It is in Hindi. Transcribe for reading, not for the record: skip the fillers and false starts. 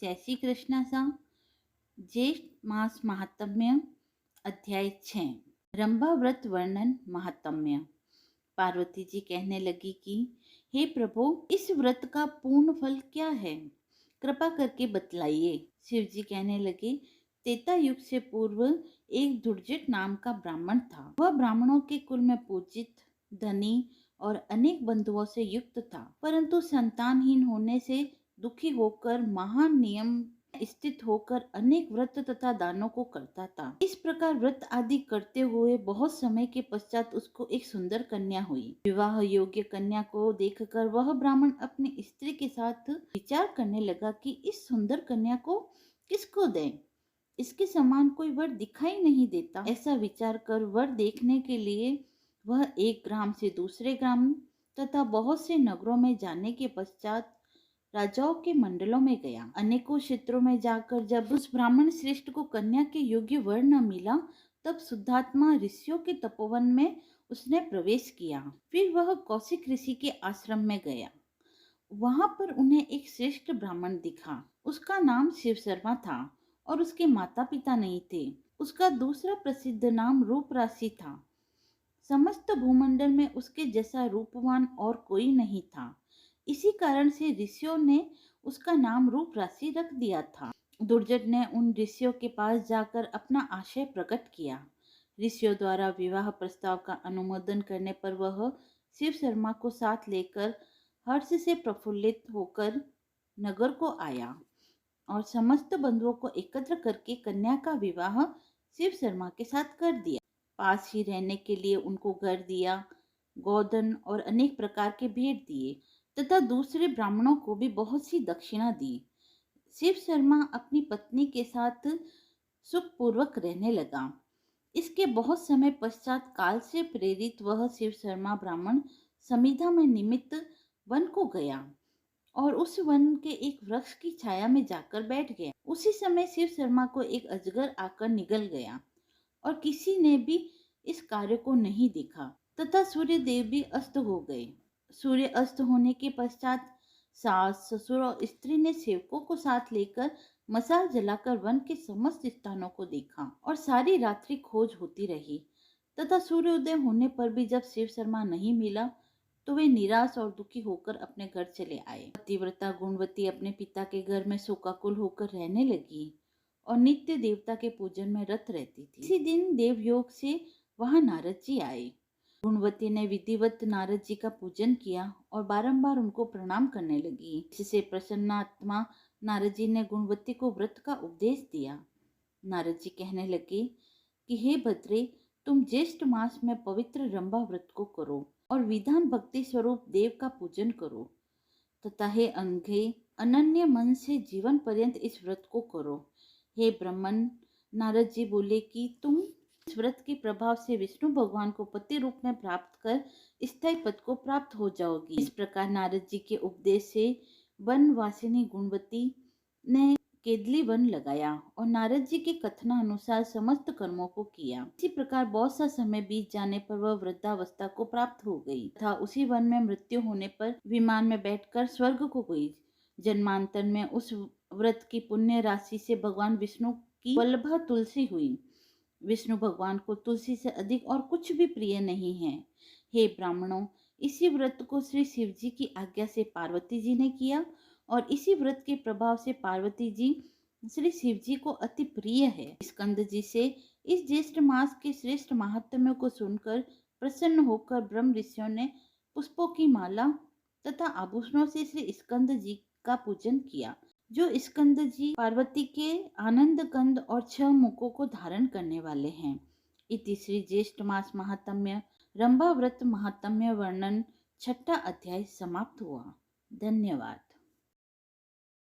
जय श्री कृष्ण सा। ज्येष्ठ मास महात्म्य अध्याय 6। रंभा व्रत वर्णन महात्म्य। पार्वती जी कहने लगी कि हे प्रभु, इस व्रत का पूर्ण फल क्या है, कृपा करके बतलाइए। शिव जी कहने लगे, त्रेता युग से पूर्व एक दुर्जट नाम का ब्राह्मण था। वह ब्राह्मणों के कुल में पूजित, धनी और अनेक बंधुओं से युक्त था, परंतु संतानहीन होने से दुखी होकर महान नियम स्थित होकर अनेक व्रत तथा दानों को करता था। इस प्रकार व्रत आदि करते हुए बहुत समय के पश्चात उसको एक सुंदर कन्या हुई। विवाह योग्य कन्या को देखकर वह ब्राह्मण अपनी स्त्री के साथ विचार करने लगा कि इस सुंदर कन्या को किसको दें, इसके समान कोई वर दिखाई नहीं देता। ऐसा विचार कर वर देखने के लिए वह एक ग्राम से दूसरे ग्राम तथा बहुत से नगरों में जाने के पश्चात राजाओं के मंडलों में गया। अनेकों क्षेत्रों में जाकर जब उस ब्राह्मण श्रेष्ठ को कन्या के योग्य वर न मिला, तब शुद्धात्मा ऋषियों के तपोवन में उसने प्रवेश किया। फिर वह कौशिक ऋषि के आश्रम में गया। वहां पर उन्हें एक श्रेष्ठ ब्राह्मण दिखा। उसका नाम शिव शर्मा था और उसके माता पिता नहीं थे। उसका दूसरा प्रसिद्ध नाम रूपराशि था। समस्त भूमंडल में उसके जैसा रूपवान और कोई नहीं था। इसी कारण से ऋषियों ने उसका नाम रूपराशि रख दिया था। दुर्जट ने उन ऋषियों के पास जाकर अपना आशय प्रकट किया। ऋषियों द्वारा विवाह प्रस्ताव का अनुमोदन करने पर वह शिव शर्मा को साथ लेकर हर्ष से प्रफुल्लित होकर नगर को आया और समस्त बंधुओं को एकत्र करके कन्या का विवाह शिव शर्मा के साथ कर दिया। पास ही रहने के लिए उनको घर दिया, गोधन और अनेक प्रकार के भेंट दिए तथा दूसरे ब्राह्मणों को भी बहुत सी दक्षिणा दी। शिव शर्मा अपनी पत्नी के साथ सुखपूर्वक रहने लगा। इसके बहुत समय पश्चात काल से प्रेरित वह शिव शर्मा ब्राह्मण समिधा में निमित्त वन को गया और उस वन के एक वृक्ष की छाया में जाकर बैठ गया। उसी समय शिव शर्मा को एक अजगर आकर निगल गया और किसी ने भी इस कार्य को नहीं देखा तथा सूर्य देव भी अस्त हो गए। सूर्य अस्त होने के पश्चात सास, ससुर और स्त्री ने सेवकों को साथ लेकर मशाल जलाकर वन के समस्त स्थानों को देखा और सारी रात्रि खोज होती रही तथा सूर्योदय होने पर भी जब शिव शर्मा नहीं मिला तो वे निराश और दुखी होकर अपने घर चले आए। पतिव्रता गुणवती अपने पिता के घर में शोकाकुल होकर रहने लगी और नित्य देवता के पूजन में रत रहती थी। इसी दिन देवयोग से वहां नारद जी आए। गुणवती ने विधिवत नारद जी का पूजन किया और बारंबार उनको प्रणाम करने लगी। इससे प्रसन्न आत्मा नारद जी ने गुणवती को व्रत का उपदेश दिया। नारद जी कहने लगे कि हे भद्रे, तुम ज्येष्ठ मास में पवित्र रंभा व्रत को करो और विधान भक्ति स्वरूप देव का पूजन करो तथा हे अंधे, अनन्य मन से जीवन पर्यंत इस व्रत को करो। हे ब्राह्मण, नारद जी बोले कि तुम इस व्रत के प्रभाव से विष्णु भगवान को पति रूप में प्राप्त कर स्थायी पद को प्राप्त हो जाओगी। इस प्रकार नारद जी के उपदेश से वनवासिनी गुणवती ने केदली वन लगाया और नारद जी के कथनानुसार समस्त कर्मों को किया। इसी प्रकार बहुत सा समय बीत जाने पर वह वृद्धावस्था को प्राप्त हो गई तथा उसी वन में मृत्यु होने पर विमान में बैठकर स्वर्ग को गई। जन्मांतर में उस व्रत की पुण्य राशि से भगवान विष्णु की वल्लभा तुलसी हुई। विष्णु भगवान को तुलसी से अधिक और कुछ भी प्रिय नहीं है। हे ब्राह्मणों, इसी व्रत को श्री शिव जी की आज्ञा से पार्वती जी ने किया और इसी व्रत के प्रभाव से पार्वती जी श्री शिव जी को अति प्रिय है। स्कंद जी से इस ज्येष्ठ मास के श्रेष्ठ महात्म्य को सुनकर प्रसन्न होकर ब्रह्म ऋषियों ने पुष्पों की माला तथा आभूषणों से श्री स्कंद जी का पूजन किया। जो स्कंद जी पार्वती के आनंद कंद और 6 मुखों को धारण करने वाले हैं। इति श्री ज्येष्ठ मास महात्म्य रंभा व्रत महात्म्य वर्णन 6ठा अध्याय समाप्त हुआ। धन्यवाद।